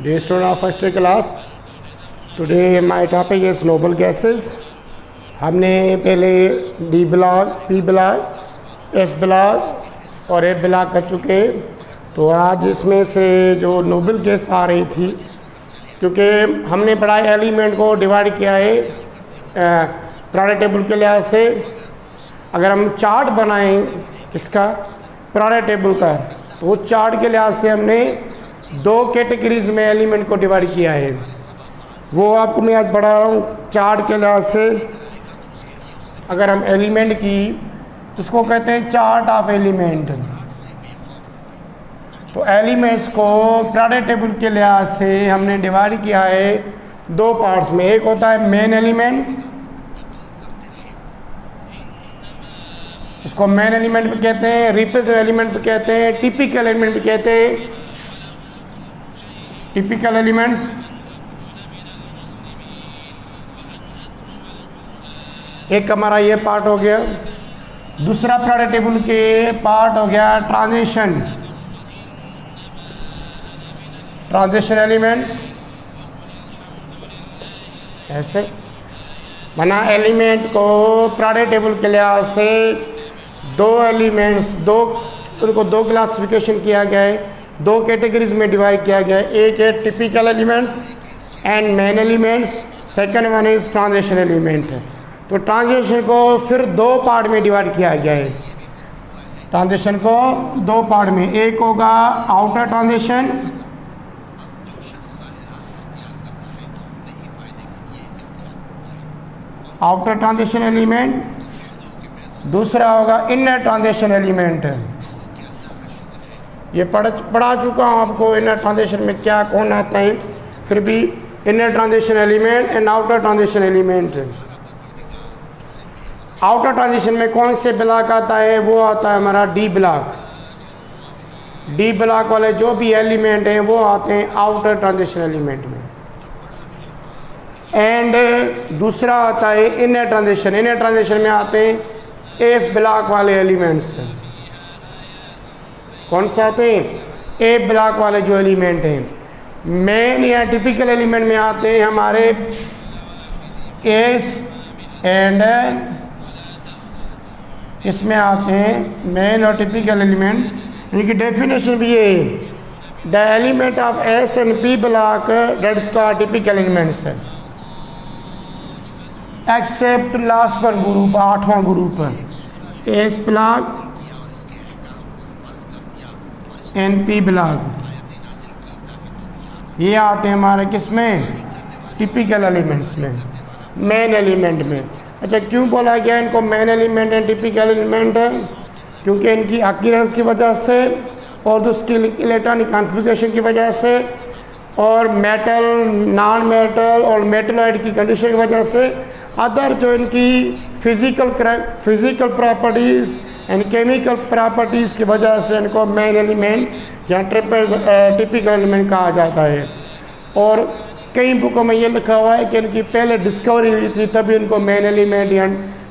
Dear student of first year class, today my topic is noble gases. हमने पहले D block, P block, S block और ए block कर चुके हैं। तो आज इसमें से जो नोबल गैस आ रही थी, क्योंकि हमने पढ़ा एलिमेंट को डिवाइड किया है पीरियोडिक टेबल के लिहाज से। अगर हम चार्ट बनाएं किसका, पीरियोडिक टेबल का, तो वो चार्ट के लिहाज से हमने दो कैटेगरीज में एलिमेंट को डिवाइड किया है। वो आपको मैं आज पढ़ा रहा हूँ चार्ट के लिहाज से। अगर हम एलिमेंट की, इसको कहते हैं चार्ट ऑफ एलिमेंट। तो एलिमेंट्स को पीरियोडिक टेबल के लिहाज से हमने डिवाइड किया है दो पार्ट्स में। एक होता है मेन एलिमेंट, इसको मेन एलिमेंट भी कहते हैं, रिप्रेजेंट एलिमेंट भी कहते हैं, टिपिकल एलिमेंट भी कहते हैं। टिपिकल एलिमेंट्स एक हमारा ये पार्ट हो गया। दूसरा पीरियोडिक टेबल के पार्ट हो गया ट्रांजिशन एलिमेंट्स। ऐसे बना एलिमेंट को पीरियोडिक टेबल के लिहाज से दो एलिमेंट्स, उनको दो क्लासिफिकेशन किया गया है, दो कैटेगरीज में डिवाइड किया गया है। एक है typical elements and main elements, second one is transition element. तो ट्रांजिशन को फिर दो पार्ट में डिवाइड किया गया है। ट्रांजिशन को दो पार्ट में, एक होगा outer transition, outer transition element, दूसरा होगा इनर ट्रांजिशन एलिमेंट। ये पढ़ा चुका हूँ आपको इनर ट्रांजिशन में क्या कौन आता है, फिर भी inner transition element and outer transition element. Outer transition में कौन से ब्लॉक आता है, वो आता है हमारा डी ब्लॉक। डी ब्लॉक वाले जो भी एलिमेंट हैं वो आते हैं आउटर ट्रांजिशन एलिमेंट में। एंड दूसरा आता है इनर ट्रांजिशन। इनर ट्रांजिशन में आते हैं एफ ब्लॉक वाले एलिमेंट्स। कौन से आते हैं, एफ ब्लॉक वाले जो एलिमेंट हैं। मेन या टिपिकल एलिमेंट में आते हैं हमारे एस एंड, इसमें आते हैं मेन और टिपिकल एलिमेंट। इनकी डेफिनेशन भी ये है, the element of S and p block that is called typical elements except last one group, आठवां ग्रुप, s block and p block, ये आते हैं हमारे किसमें, टिपिकल एलिमेंट्स में, मेन एलिमेंट में। अच्छा, क्यों बोला गया इनको main element and typical element है, क्योंकि इनकी अपीयरेंस की वजह से और उसकी इलेक्ट्रॉनिक कॉन्फ़िगरेशन की वजह से और मेटल, नॉन मेटल और मेटलॉइड की कंडीशन की वजह से, अदर जो इनकी physical properties and chemical properties की वजह से इनको मेन एलिमेंट या टिपिकल एलिमेंट कहा जाता है। और कई बुकों में ये लिखा हुआ है कि इनकी पहले डिस्कवरी हुई थी, तभी इनको मेन एलिमेंट या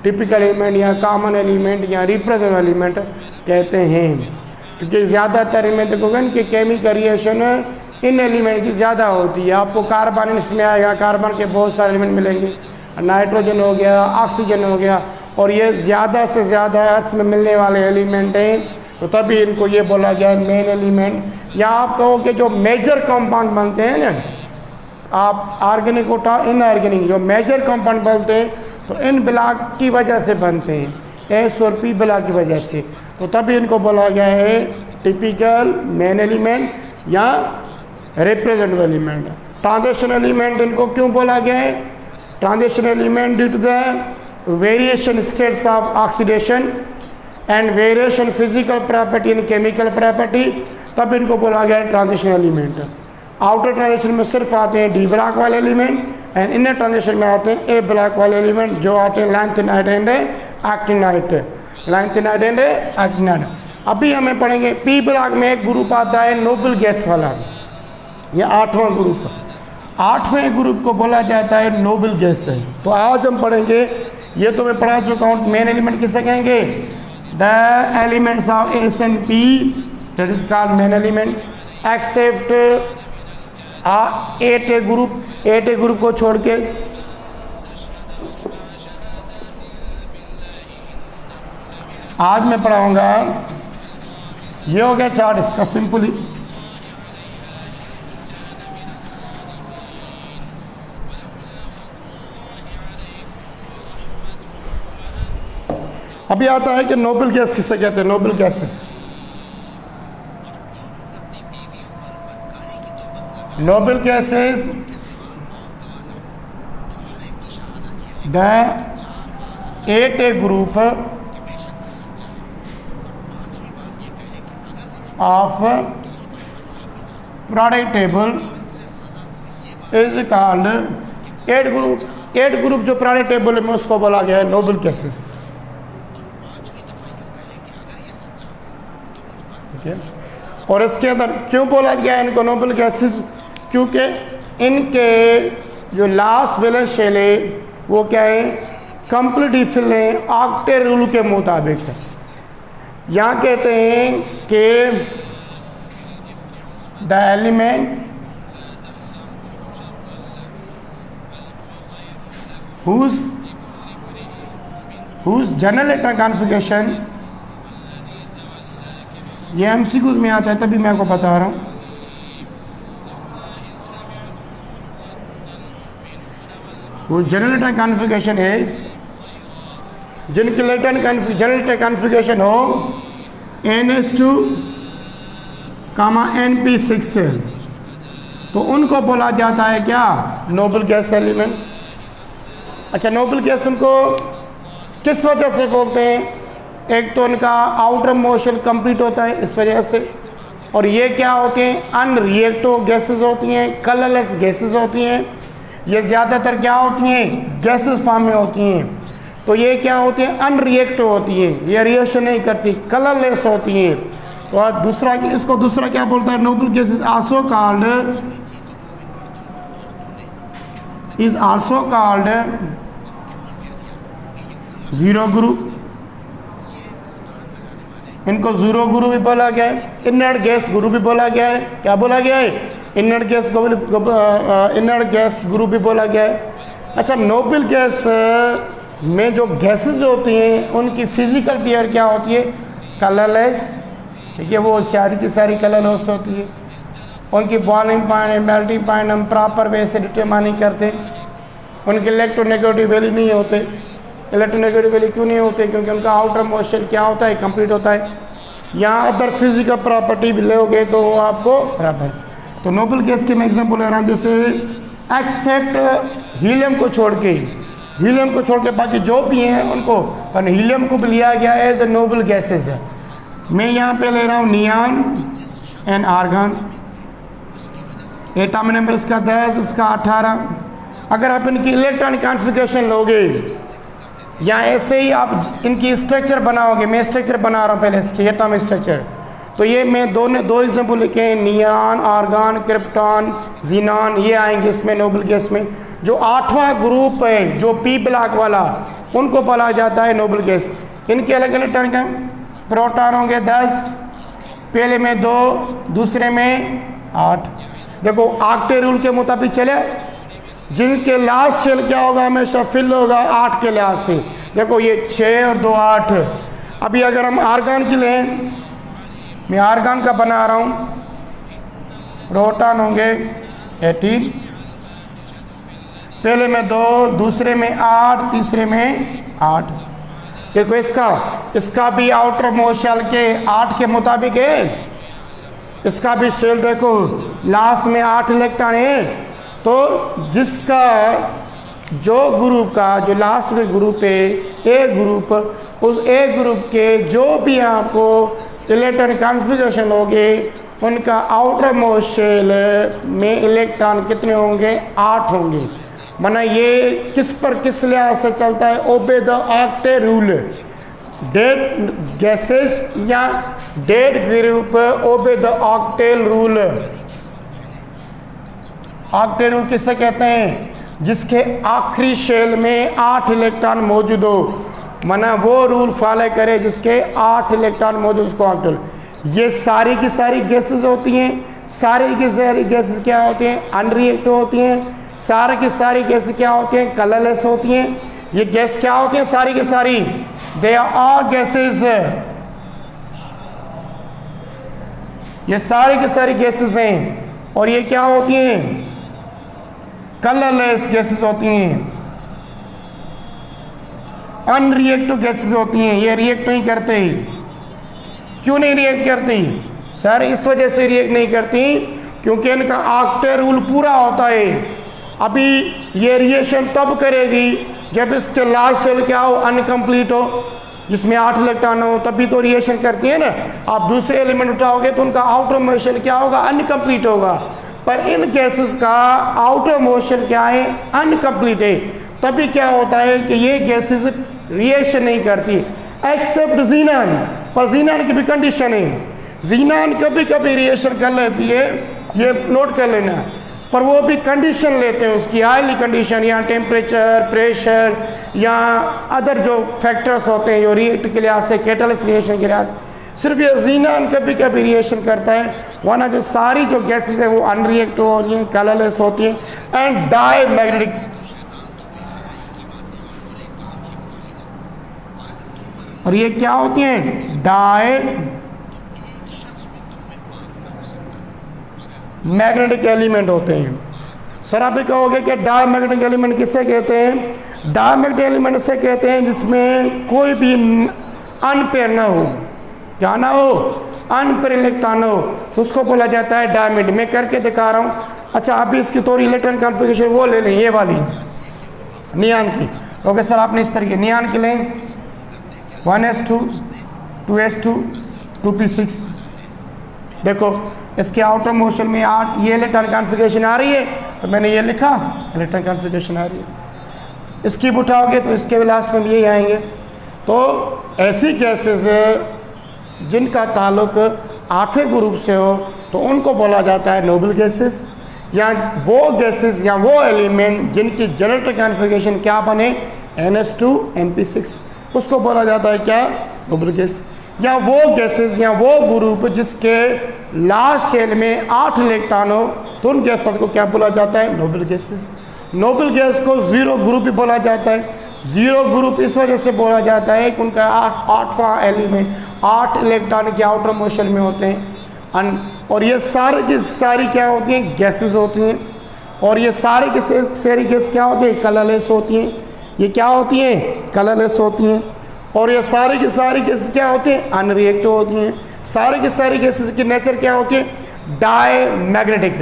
टिपिकल एलिमेंट या कॉमन एलिमेंट या रिप्रेजेंट एलिमेंट कहते हैं। क्योंकि ज़्यादातर इनमें देखोगे इनकी केमिकल रिएक्शन इन एलिमेंट की ज़्यादा होती है। आपको कार्बन इसमें आएगा, कार्बन के बहुत सारे एलिमेंट मिलेंगे, नाइट्रोजन हो गया, ऑक्सीजन हो गया, और ये ज़्यादा से ज़्यादा अर्थ में मिलने वाले एलिमेंट हैं। तो तभी इनको ये बोला गया मेन एलिमेंट। या आप कहो कि जो मेजर कंपाउंड बनते हैं ना, आप ऑर्गेनिक उठाओ, इनऑर्गेनिक जो मेजर कंपाउंड बनते हैं तो इन ब्लॉक की वजह से बनते हैं, एस और पी ब्लॉक की वजह से। तो तभी इनको बोला गया है टिपिकल, मेन एलिमेंट या रिप्रेजेंटेटिव एलिमेंट। ट्रांजिशन एलिमेंट इनको क्यों बोला गया है, transition element due to the variation states of oxidation and variation physical property and chemical property, तब इनको बोला गया है ट्रांजिशन एलिमेंट। आउटर ट्रांजिशन में सिर्फ आते हैं डी ब्लॉक वाले एलिमेंट एंड इनर ट्रांजिशन में आते हैं ए ब्लॉक वाले एलिमेंट, जो आते हैं lanthanide and actinide, lanthanide and actinide. अभी हमें पढ़ेंगे पी ब्लॉक में एक ग्रुप आता है नोबल गैस वाला, ये आठवां ग्रुप। आठवें ग्रुप को बोला जाता है नोबल गैस है। तो आज हम पढ़ेंगे, ये तो मैं पढ़ा चुका हूँ, मेन एलिमेंट किसे कहेंगे, the elements of S and P, that is called main element, except eight A group को छोड़ के आज मैं पढ़ाऊंगा। ये हो गया चार्ट इसका सिंपली। अभी आता है कि नोबल गैस किससे कहते हैं। Noble gases, noble gases the eight A group of product table is called eight group. Eight group जो प्रोडक्ट टेबल में उसको बोला गया है नोबल गैसेस। और इसके अंदर क्यों बोला गया है इनको नोबल गैसेस, क्योंकि इनके जो लास्ट वैलेंस शेल है वो क्या है, कंप्लीटली फिल है ऑक्टेट रूल के मुताबिक। यहाँ कहते हैं कि the element whose general atomic configuration, ये एमसीक्यूज में आता है तभी मैं आपको बता रहा हूँ। वो जनरल एटॉमिक कॉन्फ़िगरेशन इज, जिनकी जनरल एटॉमिक कॉन्फ़िगरेशन हो NH2, NP6, तो उनको बोला जाता है क्या, नोबल गैस एलिमेंट्स। अच्छा, नोबल गैस को किस वजह से बोलते हैं, एक तो उनका आउटर मोशन कंप्लीट होता है इस वजह से, और ये क्या होते हैं, अनरिएक्टिव गैसेस होती हैं, कलरलेस गैसेस होती हैं। ये ज़्यादातर क्या होती हैं, गैसेस फॉर्म में होती हैं। तो ये क्या होती हैं, अनरिएक्टिव होती हैं, ये रिएक्शन नहीं करती, कलरलेस होती हैं। तो दूसरा, इसको दूसरा क्या बोलता है, noble gases also called zero group. इनको जीरो ग्रुप भी बोला गया है, इनर्ट गैस ग्रुप भी बोला गया है। क्या बोला गया है, इनर्ट गैस ग्रुप भी बोला गया है। अच्छा, नोबल गैस में जो गैसेस होती हैं उनकी फिजिकल पेयर क्या होती है, कलरलेस। ठीक है, वो सारी की सारी कलरलेस होती है। उनकी बॉइलिंग पॉइंट, मेल्टिंग पॉइंट हम प्रॉपर वे से डिटरमाइन नहीं करते। उनके इलेक्ट्रोनेगेटिव वैल्यू नहीं होते। इलेक्ट्रोनेगेटिव वैल्यू क्यों नहीं होते, क्योंकि उनका आउटर मोशन क्या होता है, कंप्लीट होता है। यहाँ अदर फिजिकल प्रॉपर्टी भी लोगे तो वो आपको बराबर। तो नोबल गैस के मैं एग्जाम्पल ले रहा हूँ, जैसे एक्सेप्ट हीलियम को छोड़ के बाकी जो भी हैं उनको, पर हीलियम को भी लिया गया है एज नोबल गैसेस है। मैं यहाँ पे ले रहा हूँ neon and argon. Atomic number इसका 10, इसका 18। अगर आप इनकी इलेक्ट्रॉनिक कॉन्फ़िगरेशन लोगे या ऐसे ही आप इनकी स्ट्रक्चर बनाओगे, मैं स्ट्रक्चर बना रहा हूँ पहले इसकी एटॉमिक स्ट्रक्चर, तो ये मैं दो एग्जाम्पल लिखे, नियॉन, आर्गन, क्रिप्टॉन, ज़ीनॉन, ये आएंगे इसमें नोबल गैस में। जो 8वां ग्रुप है जो पी ब्लॉक वाला, उनको बोला जाता है नोबल गैस। इनके अलग अलग टर्न का प्रोटॉन होंगे 10, पहले में 2, दूसरे में 8। देखो ऑक्टेट रूल के मुताबिक चले, जिनके लास्ट शेल क्या होगा, हमेशा फिल होगा 8 के लिहाज से। देखो ये 6 और 2 8। अभी अगर हम आर्गन की लें, मैं आर्गन का बना रहा हूँ, प्रोटॉन होंगे 18, पहले में 2, दूसरे में 8, तीसरे में 8। देखो इसका भी आउटर मोशन के 8 के मुताबिक है। इसका भी शेल देखो लास्ट में 8 इलेक्ट्रॉन है। तो जिसका जो ग्रुप का जो लास्ट में ग्रुप है, ए ग्रुप, उस ए ग्रुप के जो भी आपको इलेक्ट्रॉन कॉन्फ़िगरेशन होंगे, उनका आउटर मोस्ट शेल में इलेक्ट्रॉन कितने होंगे, 8 होंगे। माना ये किस लिहाज से चलता है, obey the octet rule. Dead gases या dead group obey the octet rule. Octet rule किससे कहते हैं, जिसके आखिरी शेल में 8 इलेक्ट्रॉन मौजूद हो, माना वो रूल फॉलो करे जिसके 8 इलेक्ट्रॉन मौजूद, उसको ऑक्टेट। ये सारी की सारी गैसेस होती हैं, सारी की सारी गैसेस क्या होती हैं? अनरिएक्टिव होती हैं। सारी की सारी गैसेस क्या होती हैं? कलरलेस होती हैं। ये गैस क्या होती हैं? सारी की सारी दे आर ऑल गैसेस, ये सारी की सारी गैसेस हैं और ये क्या होती हैं? कलरलेस गैसेस होती हैं, अनरिएक्टिव गैसेस होती हैं। ये रिएक्ट नहीं करते। क्यों नहीं रिएक्ट करती सर? इस वजह से रिएक्ट नहीं करती क्योंकि इनका ऑक्टेट रूल पूरा होता है। अभी ये रिएक्शन तब करेगी जब इसके लास्ट सेल क्या हो? अनकम्प्लीट हो, जिसमें 8 इलेक्ट्रॉन हो, तभी तो रिएक्शन करती है ना। आप दूसरे एलिमेंट उठाओगे तो उनका आउटर मोशन क्या होगा? अनकम्प्लीट होगा। पर इन गैसेस का आउटर मोशन क्या है? अनकम्प्लीट है। तभी क्या होता है कि ये गैसेस रिएक्शन नहीं करती एक्सेप्ट जीनान। पर जीनान की भी कंडीशन है, जीनान कभी कभी रिएक्शन कर लेती है, ये नोट कर लेना। पर वो भी कंडीशन लेते हैं उसकी, हाईली कंडीशन, या टेम्परेचर, प्रेशर या अदर जो फैक्टर्स होते हैं जो रिएक्ट के लिहाज से, कैटलिस्ट रिएक्शन के लिहाज से। सिर्फ ये जीनान कभी कभी रिएक्शन करता है, वरना जो सारी जो गैसेस हैं वो अनरिएक्टिव होती हैं, कलरलेस होती हैं एंड डाई मैग्नेटिक। और ये क्या होती हैं? डाई मैग्नेटिक एलिमेंट होते हैं। सर आप भी कहोगे कि डाई मैग्नेटिक एलिमेंट किससे कहते हैं? डाई मैग्नेटिक एलिमेंट से कहते हैं जिसमें कोई भी अनपेयर ना हो, क्या ना हो? अनपेयर इलेक्ट्रॉन हो, तो उसको बोला जाता है डाई मैग्नेटिक। मैं करके दिखा रहा हूँ। अच्छा आप भी इसकी थोड़ी इलेक्ट्रॉन कॉन्फ़िगरेशन वो ले लें, ये वाली नियान की। ओके सर, आपने इस तरीके नियान की लें 1s2 2s2 2p6। देखो इसके आउटर मोशन में 8 ये इलेक्ट्रॉन कॉन्फ़िगरेशन आ रही है, तो मैंने ये लिखा इलेक्ट्रॉन कॉन्फ़िगरेशन आ रही है। इसकी उठाओगे तो इसके विलास में भी यही आएंगे। तो ऐसी गैसेस जिनका ताल्लुक 8वें ग्रुप से हो तो उनको बोला जाता है नोबल गैसेस, या वो गैसेस या वो एलिमेंट जिनकी जनरेटर कॉन्फ़िगरेशन क्या बने? NS2 NP6, उसको बोला जाता है क्या? Noble gas. या वो गैसेस या वो ग्रुप जिसके लास्ट शेल में 8 इलेक्ट्रॉन हो तो उन गैसेस को क्या बोला जाता है? Nobel gases. नोबल गैस को जीरो ग्रुप भी बोला जाता है। जीरो ग्रुप इस वजह से बोला जाता है कि उनका 8वां एलिमेंट 8 इलेक्ट्रॉन के आउटर मोशन में होते हैं। और ये सारी की सारी क्या होती हैं? गैसेस होती हैं। और ये सारी की सारी गैस क्या होती हैं? कलरलेस होती हैं। ये क्या होती हैं? कलरलेस होती हैं। और ये सारी की सारी गैसेस क्या होती हैं? अनरिएक्टिव होती हैं। सारी की सारी गैसेस की नेचर क्या होती है? Diamagnetic.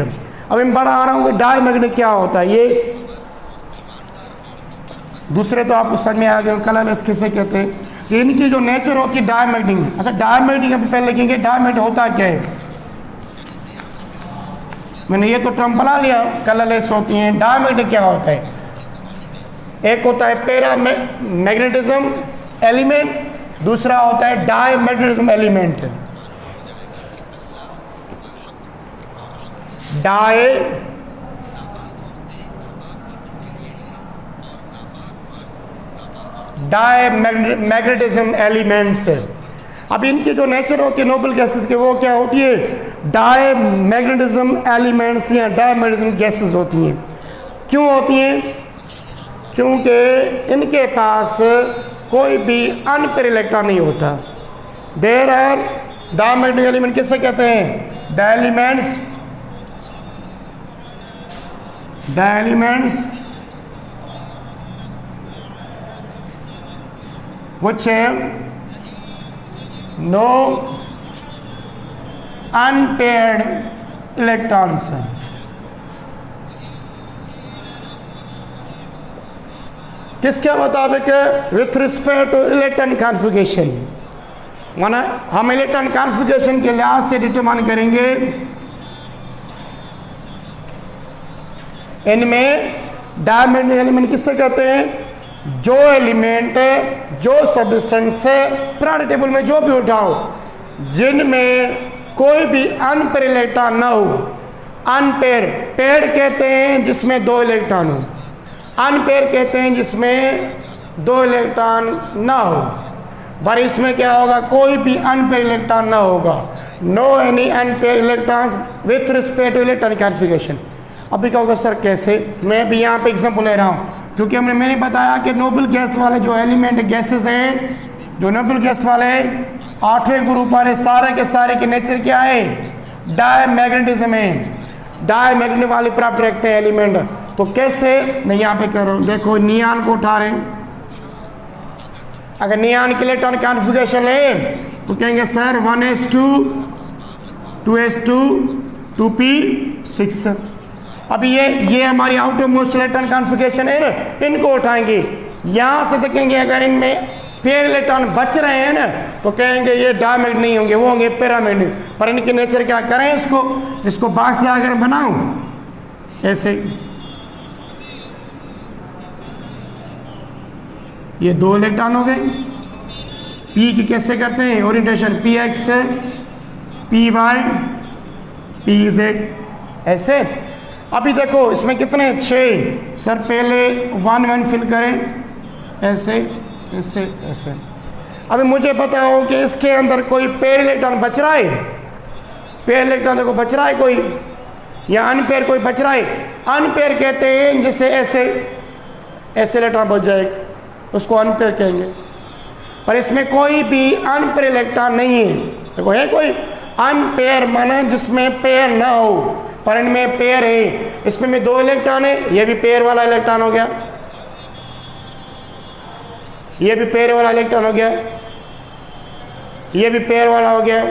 अब मैं बढ़ा रहा हूँ कि डाई मैग्नेटिक क्या होता है। ये दूसरे तो आपको समझ में आ गया कलरलेस किसे कहते हैं। कि इनकी जो नेचर होती है डाई मैग्नेटिक। अच्छा डाई मैग्नेटिक अभी पहले लिखेंगे डाई मैग्नेटिक होता क्या है। मैंने ये तो टर्म बना लिया, कलरलेस होती हैं। डाई मैग्नेटिक क्या होता है? एक होता है पैरा मैग्नेटिज्म एलिमेंट, दूसरा होता है diamagnetism element. Diamagnetism elements. अब इनकी जो नेचर होती है नोबल गैसेस के, वो क्या होती है? डाई मैग्नेटिज्म एलिमेंट्स या डाई मैग्नेटिज्म गैसेस होती हैं। क्यों होती हैं? क्योंकि इनके पास कोई भी अनपेयर इलेक्ट्रॉन नहीं होता। There are diamagnetic element किससे कहते हैं? The elements which have no unpaired electrons। किसके मुताबिक? With respect to electron configuration. माना हम इलेक्ट्रॉन कॉन्फ़िगरेशन के लिहाज से डिटरमाइन करेंगे इनमें डाई मैग्नेटिक एलिमेंट किससे कहते हैं? जो एलिमेंट, जो सब्सटेंस पुराने टेबल में जो भी उठाओ जिनमें कोई भी अनपेयर इलेक्ट्रॉन ना हो। अनपेयर पेयर कहते हैं जिसमें 2 इलेक्ट्रॉन हो, अनपेयर कहते हैं जिसमें 2 इलेक्ट्रॉन ना हो। पर इसमें क्या होगा? कोई भी अनपेयर इलेक्ट्रॉन ना होगा। No any unpair electrons with respect to electronic configuration. अभी क्या होगा सर कैसे, मैं भी यहाँ पे एग्जांपल ले रहा हूँ क्योंकि मैंने बताया कि नोबल गैस वाले जो एलिमेंट गैसेस हैं, जो नोबल गैस वाले 8वें ग्रुप वाले सारे के सारे के नेचर क्या है, डायमैग्नेटिज्म है, डायमैग्नेटिज्म वाली प्रॉपर्टी रखते हैं एलिमेंट। तो कैसे मैं यहाँ पे कर रहा हूँ, देखो नियान को उठा रहे हैं, अगर नियान के इलेक्ट्रॉनिक कॉन्फ़िगरेशन ले तो कहेंगे सर 1s2 2s2 2p6। अभी ये हमारी आउटर मोस्ट इलेक्ट्रॉन कॉन्फ़िगरेशन है ना, इनको उठाएंगे, यहाँ से देखेंगे अगर इनमें पेयर इलेक्ट्रॉन बच रहे हैं ना तो कहेंगे ये डायमैग्नेटिक नहीं होंगे, वो होंगे पैरामैग्नेटिक। पर इनके नेचर क्या करें, इसको बॉक्स अगर बनाऊं ऐसे, ये 2 इलेक्ट्रॉन हो गए, पी की कैसे करते हैं orientation, P X P Y P Z ऐसे। अभी देखो इसमें कितने 6, सर पहले 1 1 फिल करें ऐसे ऐसे ऐसे। अभी मुझे पता हो कि इसके अंदर कोई पेयर इलेक्ट्रॉन बच रहा है, पेयर इलेक्ट्रॉन देखो बच रहा है कोई, या अनपेयर कोई बच रहा है। अनपेयर कहते हैं जैसे ऐसे ऐसे इलेक्ट्रॉन बच जाएगा, उसको अनपेयर कहेंगे। पर इसमें कोई भी अनपेयर इलेक्ट्रॉन नहीं है, देखो है कोई अनपेयर माना जिसमें पेयर ना हो, पर इनमें पेयर है। इसमें में 2 इलेक्ट्रॉन है, ये भी पेयर वाला इलेक्ट्रॉन हो गया, ये भी पेयर वाला इलेक्ट्रॉन हो गया, ये भी पेयर वाला हो गया,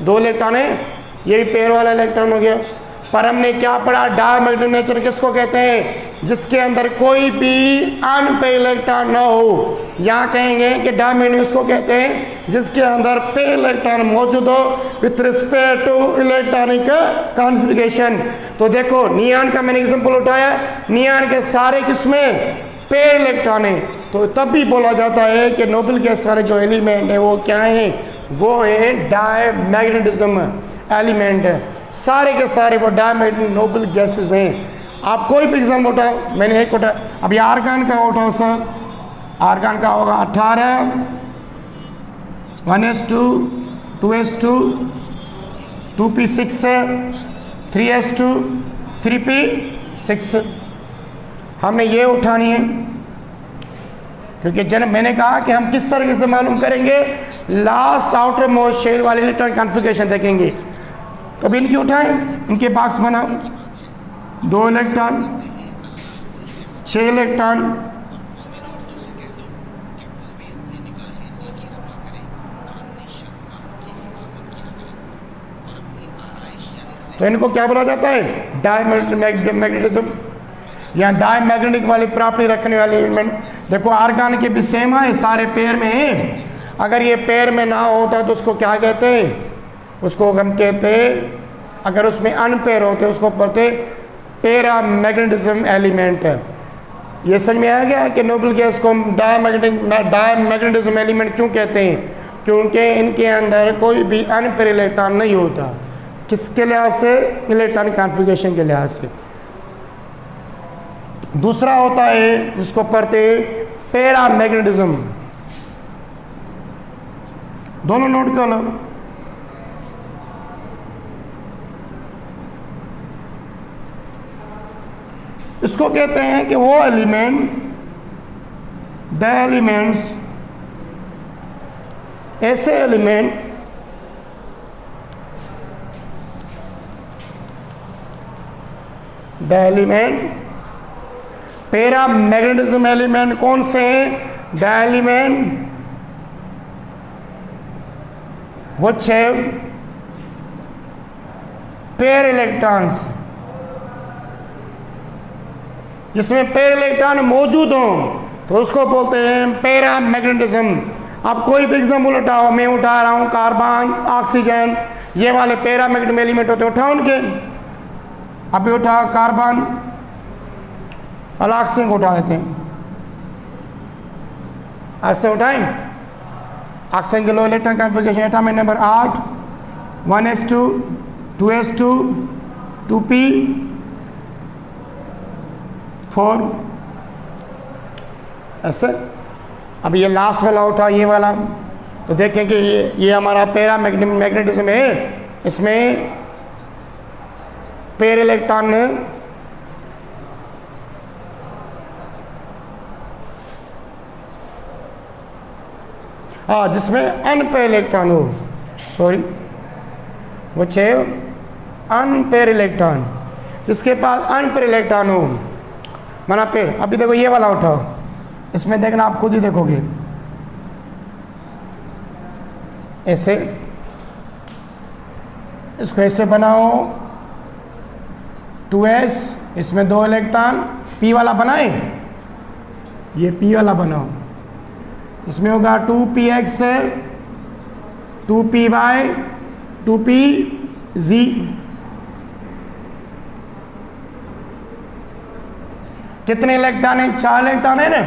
2 इलेक्ट्रॉन है, ये भी पेयर वाला इलेक्ट्रॉन हो गया। पर हमने क्या पढ़ा, डायमैग्नेटिक नेचर किसको कहते हैं, जिसके अंदर कोई भी अनपेयर इलेक्ट्रॉन ना हो। यहाँ कहेंगे कि डायमैग्नेटिक उसको कहते हैं जिसके अंदर पेयर इलेक्ट्रॉन मौजूद हो with respect to electronic configuration. तो देखो नियान का मैंने एग्जांपल उठाया, नियान के सारे किसमें पेयर इलेक्ट्रॉन है, तो तब भी बोला जाता है कि नोबल गैस वाले जो एलिमेंट है वो क्या है, वो है डायमैग्नेटिज्म एलिमेंट है, सारे के सारे वो डायमैग्नेटिक नोबल गैसेस हैं। आप कोई भी एग्जाम उठाओ, मैंने एक उठा, अभी आर्गन का उठाओ सर, आर्गन का होगा 18 1s2 2s2 2p6 3s2 3p6। हमने ये उठानी है क्योंकि जब मैंने कहा कि हम किस तरीके से मालूम करेंगे, लास्ट आउटर मोस्ट शेल वाले इलेक्ट्रॉन कॉन्फ़िगरेशन देखेंगे। तो अभी इनकी उठाएं, इनके बॉक्स बनाओ, 2 इलेक्ट्रॉन 6 इलेक्ट्रॉन, तो इनको क्या बोला जाता है, डायमैग्नेटिज्म या डायमैग्नेटिक वाली प्रॉपर्टी रखने वाले एलिमेंट। देखो आर्गन के भी सेम है, सारे पेयर में है, अगर ये पेयर में ना होता तो उसको क्या कहते हैं, उसको हम कहते हैं, अगर उसमें अनपेयर होते उसको बोलते पैरामैग्नेटिज्म एलिमेंट है। ये समझ में आ गया कि नोबल गैस को हम डायमैग्नेटिज्म एलिमेंट क्यों कहते हैं, क्योंकि इनके अंदर कोई भी अनपेयर इलेक्ट्रॉन नहीं होता। किसके लिहाज से, इलेक्ट्रॉनिक कॉन्फ़िगरेशन के लिहाज से। दूसरा होता है जिसको पढ़ते हैं पैरामैग्नेटिज्म, दोनों नोट कर लो। इसको कहते हैं कि वो एलिमेंट, द एलिमेंट्स, ऐसे element the element paramagnetism element कौन से हैं, the element which have pair electrons, जिसमें पेयर इलेक्ट्रॉन मौजूद हो तो उसको बोलते हैं पैरामैग्नेटिज्म। अब कोई भी एग्जाम्पल उठाओ, मैं उठा रहा हूँ कार्बन, ऑक्सीजन, ये वाले पैरामैग्नेटिक एलिमेंट होते हैं, उठाओ उनके। अभी उठा कार्बन और ऑक्सीजन को उठा लेते हैं, आज से उठाएं। ऑक्सीजन के लो electron configuration atomic number 8 1s2 2s2 2p4 ऐसे। अब ये लास्ट वाला उठा, ये वाला तो देखें कि ये हमारा पैरा मैग्नेटिज्म है, इसमें पेयर इलेक्ट्रॉन जिसमें अनपेयर इलेक्ट्रॉन हो, सॉरी वो अनपेयर इलेक्ट्रॉन, जिसके पास अनपेयर इलेक्ट्रॉन हो माना पेयर। अभी देखो ये वाला उठाओ, इसमें देखना आप खुद ही देखोगे, ऐसे इसको ऐसे बनाओ 2s, इसमें 2 इलेक्ट्रॉन, p वाला बनाए, ये p वाला बनाओ, इसमें होगा 2px 2py 2pz, कितने इलेक्ट्रॉन है? 4 इलेक्ट्रॉन है ना,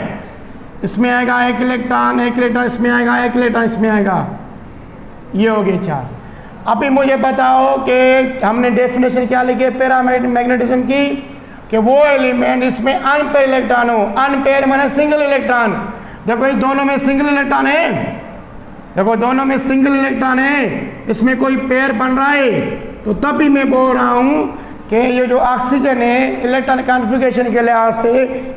इसमें आएगा 1 इलेक्ट्रॉन, 1 इलेक्ट्रॉन इसमें आएगा, 1 इलेक्ट्रॉन इसमें आएगा, ये हो गए 4। अभी मुझे बताओ कि हमने डेफिनेशन क्या लिखी है पैरा मैग्नेटिज्म की, कि वो एलिमेंट इसमें अनपेयर इलेक्ट्रॉन हो। अनपेयर माने सिंगल इलेक्ट्रॉन। देखो ये दोनों में सिंगल इलेक्ट्रॉन है, देखो दोनों में सिंगल इलेक्ट्रॉन है, इसमें कोई पेयर बन रहा है, तो तभी मैं बोल रहा हूं कि ये जो ऑक्सीजन है इलेक्ट्रॉन कॉन्फ़िगरेशन के लिहाज से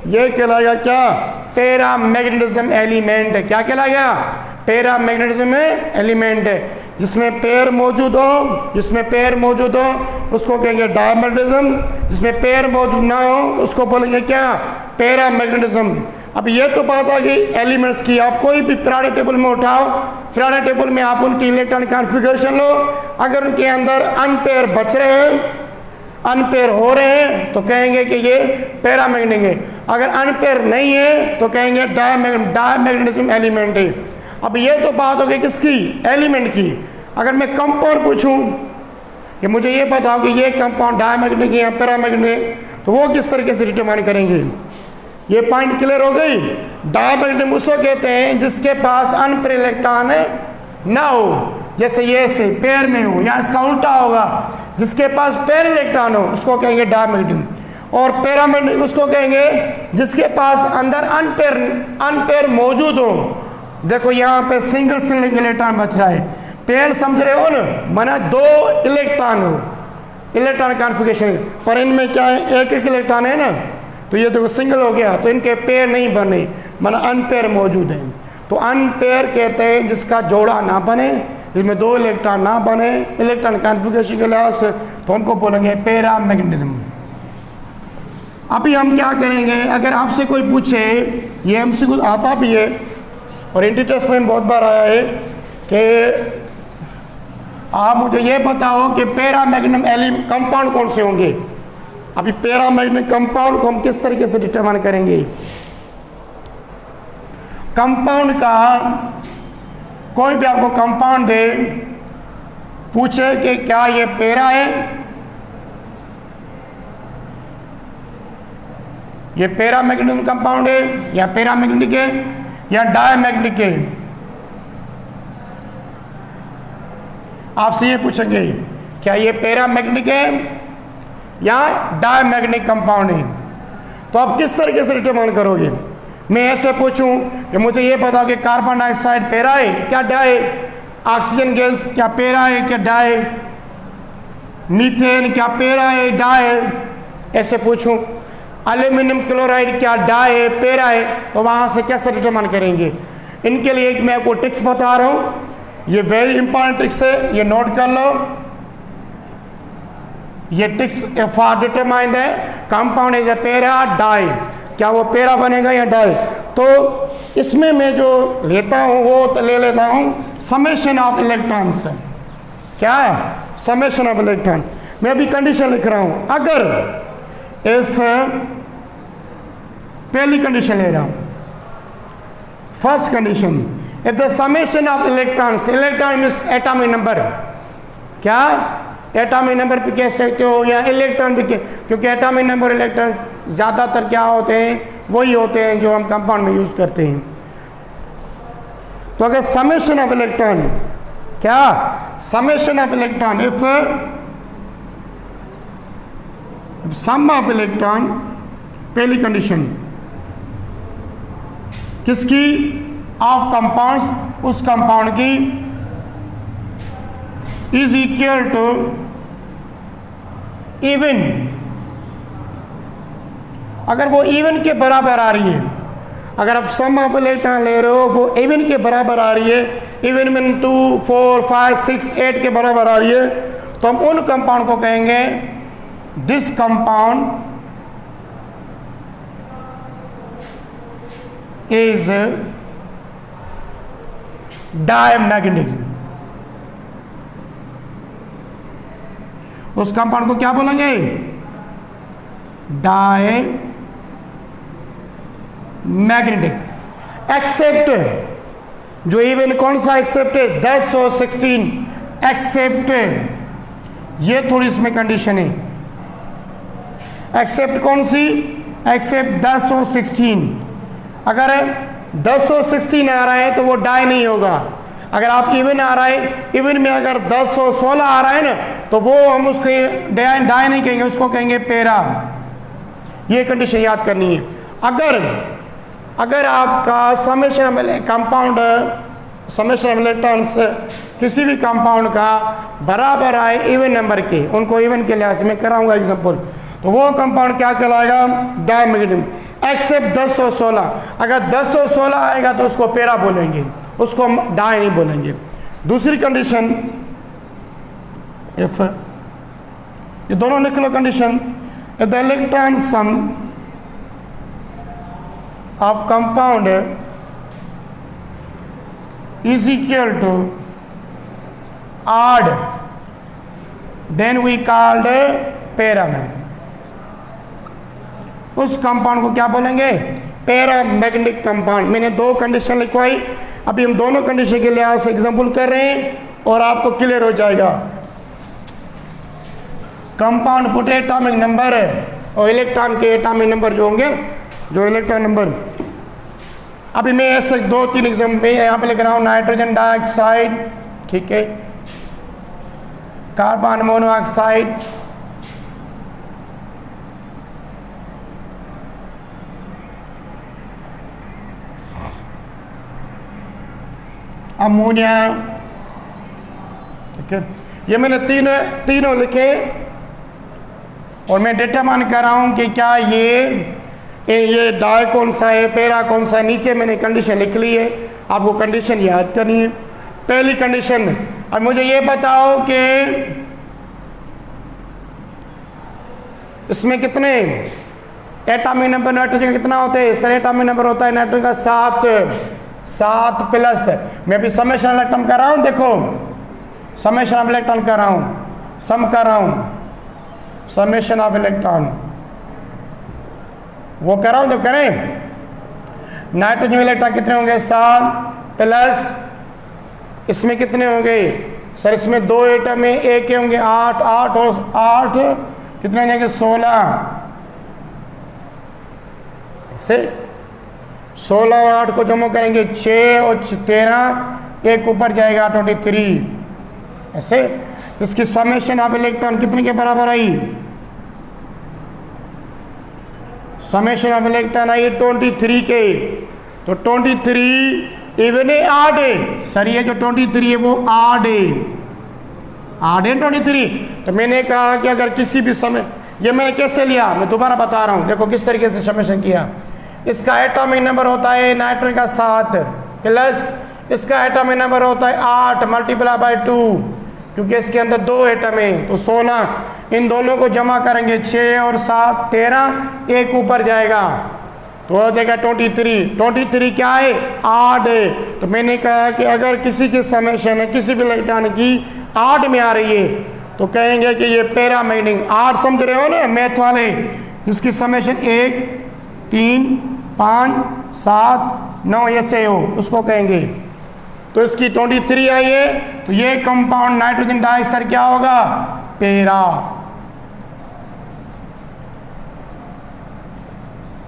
ये कहलाएगा क्या? पैरा मैग्नेटिज्म एलिमेंट है। क्या कहलाएगा? पैरा मैग्नेटिज्म एलिमेंट है। जिसमें पेयर मौजूद हो, जिसमें पेयर मौजूद हो उसको कहेंगे डायमैग्नेटिज्म, जिसमें पेयर मौजूद ना हो उसको बोलेंगे क्या? Para magnetism. अब ये तो बात आ गई एलिमेंट्स की। आप कोई भी पीरियोडिक टेबल में उठाओ, पीरियोडिक टेबल में आप उनकी इलेक्ट्रॉन कॉन्फ़िगरेशन लो, अगर उनके अंदर अनपेयर बच रहे हैं, अनपेयर हो रहे हैं तो कहेंगे कि ये पैरा मैग्नेटिक है। अगर अनपेयर नहीं है तो कहेंगे डायमैग्नेटिज्म एलिमेंट है। अब ये तो बात हो गई किसकी? एलिमेंट की। अगर मैं कंपाउंड पूछूं कि मुझे ये बताओ कि ये कंपाउंड डायमैग्नेटिक है या पैरामैग्नेटिक है, तो वो किस तरीके से डिटरमाइन करेंगे? ये पॉइंट क्लियर हो गई। डायमैग्नेटिज्म उसको कहते हैं जिसके पास अनपेयर इलेक्ट्रॉन ना हो, जैसे ये से पेयर में हो, या इसका उल्टा होगा जिसके पास पेयर इलेक्ट्रॉन हो उसको कहेंगे डायमैग्नेटिज्म। और पैरामैग्नेटिक उसको कहेंगे जिसके पास अंदर अनपेयर मौजूद हो। देखो यहाँ पे सिंगल इलेक्ट्रॉन बच रहा है, पेयर समझ रहे हो ना, माना 2 इलेक्ट्रॉन हो, इलेक्ट्रॉन कॉन्फ़िगरेशन, पर इनमें क्या है? एक इलेक्ट्रॉन है ना, तो ये देखो सिंगल हो गया, तो इनके पेयर नहीं बने, माना अनपेयर मौजूद है। तो अनपेयर कहते हैं जिसका जोड़ा ना बने, जिसमें 2 इलेक्ट्रॉन ना बने इलेक्ट्रॉन कॉन्फ़िगरेशन के लिहाज से, तो उनको बोलेंगे पैरा मैग्नेटिज्म। अभी हम क्या करेंगे, अगर आपसे कोई पूछे, ये हमसे कुछ आता भी है और इंट्री टेस्ट में बहुत बार आया है कि आप मुझे ये बताओ कि पैरा मैग्नेटिज्म कंपाउंड कौन से होंगे। अभी पैरा मैग्नेटिक कंपाउंड को हम किस तरीके से डिटरमाइन करेंगे? कंपाउंड का कोई भी आपको कंपाउंड दे, पूछे कि क्या ये पैरा है, ये पैरा मैग्नेटिक कंपाउंड है या पैरा मैग्नेटिक है या डायमैग्नेटिक है, आपसे ये पूछेंगे क्या ये पैरा मैग्नेटिक है या डायमैग्नेटिक कंपाउंड है, तो आप किस तरीके से डिटरमाइन करोगे? मैं ऐसे पूछूं कि मुझे ये बताओ कि कार्बन डाइऑक्साइड पैरा है क्या डाई, ऑक्सीजन गैस क्या पैरा है क्या डाई, मीथेन क्या पैरा है डाई, ऐसे पूछूं एल्यूमिनियम क्लोराइड क्या डाई है पैरा है, तो वहाँ से कैसे डिटरमाइन करेंगे? इनके लिए एक मैं आपको ट्रिक्स बता रहा हूँ, ये वेरी इंपॉर्टेंट ट्रिक्स है, ये नोट कर लो। ये ट्रिक्स फॉर डिटरमाइन है compound is a para dia, क्या वो पैरा बनेगा या डाई? तो इसमें मैं जो लेता हूँ वो तो ले लेता हूँ समेशन ऑफ इलेक्ट्रॉन्स। क्या है? Summation of electron. मैं अभी कंडीशन लिख रहा हूँ, अगर इफ पहली कंडीशन ले रहा हूँ, first condition, if the summation of electrons, electron means atomic number, क्या एटॉमिक नंबर पे कह सकते हो या इलेक्ट्रॉन भी, क्योंकि एटॉमिक नंबर इलेक्ट्रॉन ज़्यादातर क्या होते हैं? वही होते हैं जो हम कंपाउंड में यूज़ करते हैं। तो अगर समेशन ऑफ इलेक्ट्रॉन, क्या summation of electron, if sum of electron, पहली कंडीशन किसकी? ऑफ कंपाउंड्स उस कंपाउंड की इज इक्वल टू इवन, अगर वो इवन के बराबर आ रही है, अगर आप सम ऑफ इलेक्ट्रॉन ले रहे हो वो इवन के बराबर आ रही है, इवन मीन 2 4 5 6 8 के बराबर आ रही है, तो हम उन कंपाउंड को कहेंगे दिस कंपाउंड इज डायमैग्नेटिक। उस कंपाउंड को क्या बोलेंगे? डायमैग्नेटिक। एक्सेप्ट, जो इवन कौन सा एक्सेप्ट है? 10 और 16 एक्सेप्ट, ये थोड़ी इसमें कंडीशन है। एक्सेप्ट कौन सी? एक्सेप्ट 10 और 16। अगर 10 और 16 आ रहा है तो वो डाई नहीं होगा। अगर आप इवन आ रहा है, इवन में अगर 10 और 16 आ रहा है ना, तो वो हम उसको डाई नहीं कहेंगे, उसको कहेंगे पैरा। ये कंडीशन याद करनी है। अगर आपका summation compound, summation of electrons किसी भी कंपाउंड का बराबर आए इवन नंबर के, उनको इवन के लिहाज से मैं कराऊंगा एग्जांपल, तो वो कंपाउंड क्या कहलाएगा? डायमैग्नेटिक। एक्सेप्ट 10 और 16, अगर 10 और 16 आएगा तो उसको पैरा बोलेंगे, उसको हम डाई नहीं बोलेंगे। दूसरी कंडीशन, इफ, ये दोनों लिख लो condition, if the electron sum of compound is equal to odd, then we called paramagnetic. उस कंपाउंड को क्या बोलेंगे? Paramagnetic compound. मैंने दो कंडीशन लिखवाई, अभी हम दोनों कंडीशन के लिहाज से एग्जांपल कर रहे हैं और आपको क्लियर हो जाएगा। कंपाउंड पुट एटॉमिक नंबर और इलेक्ट्रॉन के एटॉमिक नंबर जो होंगे, जो इलेक्ट्रॉन नंबर, अभी मैं ऐसे 2-3 एग्जाम्पल यहाँ पे लिख रहा हूँ। नाइट्रोजन डाइऑक्साइड, ठीक है, कार्बन मोनोऑक्साइड, अमोनिया, ठीक है। ये मैंने तीनों लिखे और मैं डिटरमाइन कर रहा हूं कि क्या ये डाई कौन सा है, पैरा कौन सा है। नीचे मैंने कंडीशन लिख ली है, आपको कंडीशन याद करनी है। पहली कंडीशन, अब मुझे ये बताओ कि इसमें कितने एटॉमिक नंबर नाइट्रोजन कितना होते हैं? सर एटॉमिक नंबर होता है नाइट्रोजन का 7 प्लस। मैं अभी समेशन इलेक्ट्रॉन कर रहा हूँ, देखो समेशन ऑफ इलेक्ट्रॉन कर रहा हूँ, सम कर रहा हूँ, समेशन ऑफ इलेक्ट्रॉन वो कर रहा हूँ तो करें। नाइट्रोजन इलेक्ट्रॉन कितने होंगे? 7 प्लस, इसमें कितने होंगे? सर इसमें 2 एटम है, एक के होंगे 8 और 8 कितने हो जाएंगे? 16। ऐसे 16 और 8 को जमा करेंगे 6 और 13, एक ऊपर जाएगा 23। ऐसे इसकी समेशन ऑफ इलेक्ट्रॉन कितने के बराबर आई? समेशन ऑफ इलेक्ट्रॉन आई 23 के। तो 23 इवन है, ऑड है? सर ये जो 23 है वो ऑड है, 23। तो मैंने कहा कि अगर किसी भी समय, ये मैंने कैसे लिया मैं दोबारा बता रहा हूँ, देखो किस तरीके से समेशन किया। इसका एटॉमिक नंबर होता है नाइट्रोजन का 7 प्लस इसका एटॉमिक नंबर होता है 8 मल्टीप्लाई बाय 2, क्योंकि इसके अंदर 2 एटम है तो 16। इन दोनों को जमा करेंगे 6 और 7 13, एक ऊपर जाएगा तो हो जाएगा 23। 23 क्या है? ऑड है। तो मैंने कहा कि अगर किसी की समेशन है किसी भी इलेक्ट्रॉन की ऑड में आ रही है तो कहेंगे कि ये पैरामैग्नेटिक। ऑड समझ रहे हो ना मैथ वाले? इसकी समेशन 1 3 5 7 9 ऐसे हो, उसको कहेंगे। तो इसकी 23 आई है, तो ये कंपाउंड नाइट्रोजन डाइऑक्साइड क्या होगा? पैरा।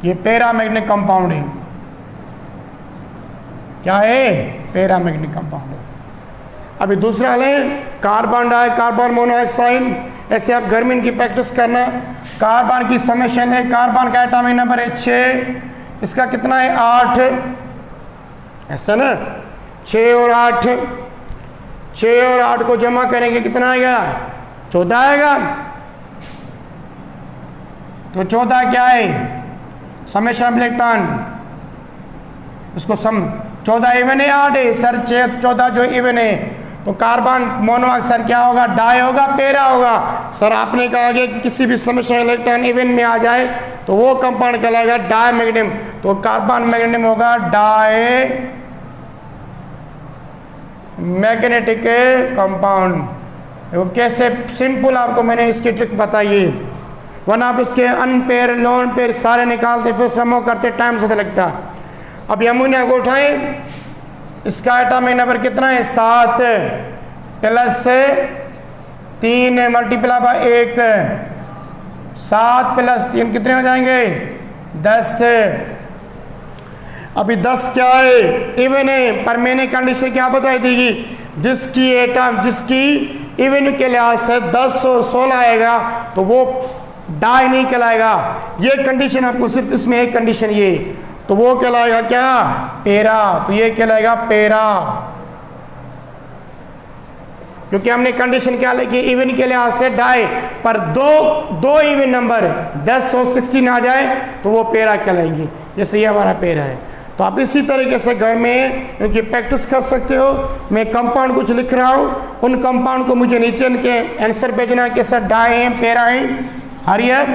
ये पैरामैग्नेटिक कंपाउंड है। क्या है? पैरामैग्नेटिक कंपाउंड है। अभी दूसरा ले कार्बन कार्बन मोनोऑक्साइड। ऐसे आप घर में इनकी प्रैक्टिस करना। कार्बन की समेशन है, कार्बन का एटॉमिक नंबर है 6, इसका कितना है? 8, ऐसा ना। 6 और 8, 6 और 8 को जमा करेंगे कितना आएगा? 14 आएगा। तो 14 क्या है? समेशन ऑफ इलेक्ट्रॉन, उसको सम 14 इवन है 8 है सर, 14 जो इवन है तो कार्बन मोनोऑक्साइड क्या होगा? डाई होगा, पेरा होगा। सर आपने कहा कि किसी भी समेशन इलेक्ट्रॉन इवन में आ जाए तो वो कंपाउंड कहलाएगा डाई मैग्नेटिक, तो कार्बन मैग्नेटिक होगा डाई मैग्नेटिक कंपाउंड। वो कैसे? सिंपल आपको मैंने इसकी ट्रिक बताई। वन आप इसके अनपेयर लोन पेयर सारे निकालते फिर समो करते, टाइम ज़्यादा लगता। अब अमोनिया को उठाएं, इसका एटॉमिक नंबर कितना है? 7 प्लस 3 मल्टीप्लाई बाय 1, 7 प्लस 3 कितने हो जाएंगे? 10। अभी 10 क्या है? इवन है, पर मैंने कंडीशन क्या बताई थी कि जिसकी एटम जिसकी इवन के लिहाज से 10 और 16 आएगा तो वो डाई नहीं कहलाएगा। ये कंडीशन आपको सिर्फ इसमें एक कंडीशन ये, तो वो कहलाएगा क्या? पेरा। तो ये कहलाएगा पेरा, क्योंकि हमने कंडीशन क्या लिखी? इवन के लिहाज से डाई, पर दो इवन नंबर 10 और 16 आ जाए तो वो पेरा कहलाएंगे। जैसे ये हमारा पेरा है। तो आप इसी तरीके से घर में क्योंकि प्रैक्टिस कर सकते हो। मैं कंपाउंड कुछ लिख रहा हूँ, उन कंपाउंड को मुझे नीचे इनके आंसर भेजना है कि सर डाई हैं, पेरा हैं। हरियर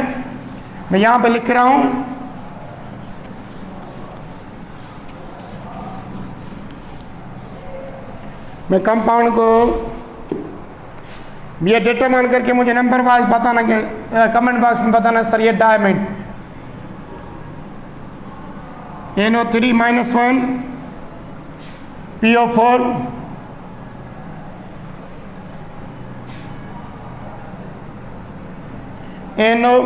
मैं यहाँ पे लिख रहा हूँ, मैं कंपाउंड को ये डिटरमाइन करके मुझे नंबर वाइज बताना, कि कमेंट बॉक्स में बताना सर ये diamond NO3 -1 PO4 NO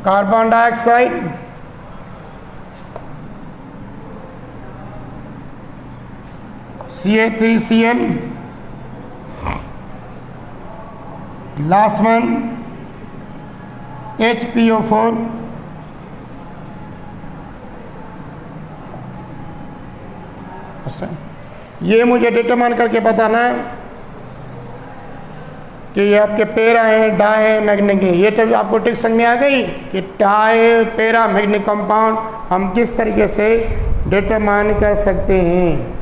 carbon dioxide CA3Cl, last one HPO4, ये मुझे डिटरमाइन करके बताना है कि ये आपके पेरा है, डाई है, मैग्नेटिक है। ये तो आपको ट्रिक समझ में आ गई कि डाई पेरा मैग्नेटिक कंपाउंड हम किस तरीके से डिटरमाइन कर सकते हैं।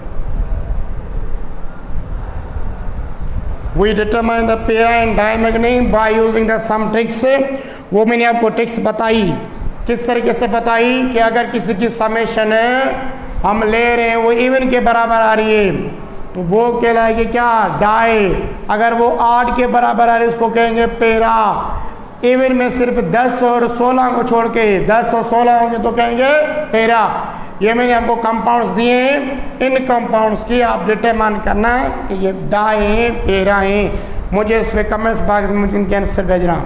We determine the para and diamagnetic by using the sum tricks। वो मैंने आपको ट्रिक्स बताई, किस तरीके से बताई कि अगर किसी की समेशन हम ले रहे हैं वो इवन के बराबर आ रही है तो वो कहलाएगी क्या? डाई। अगर वो 8 के बराबर आ रही है उसको कहेंगे पेरा। इवन में सिर्फ 10 और 16 को छोड़ के 10 और 16 होंगे तो कहेंगे पेरा। ये मैंने आपको कंपाउंड्स दिए हैं, इन कंपाउंड्स की आप डिटरमाइन करना कि ये डाई हैं, पेरा हैं। मुझे इस पे कमेंट्स बॉक्स में मुझे इनके आंसर भेजना।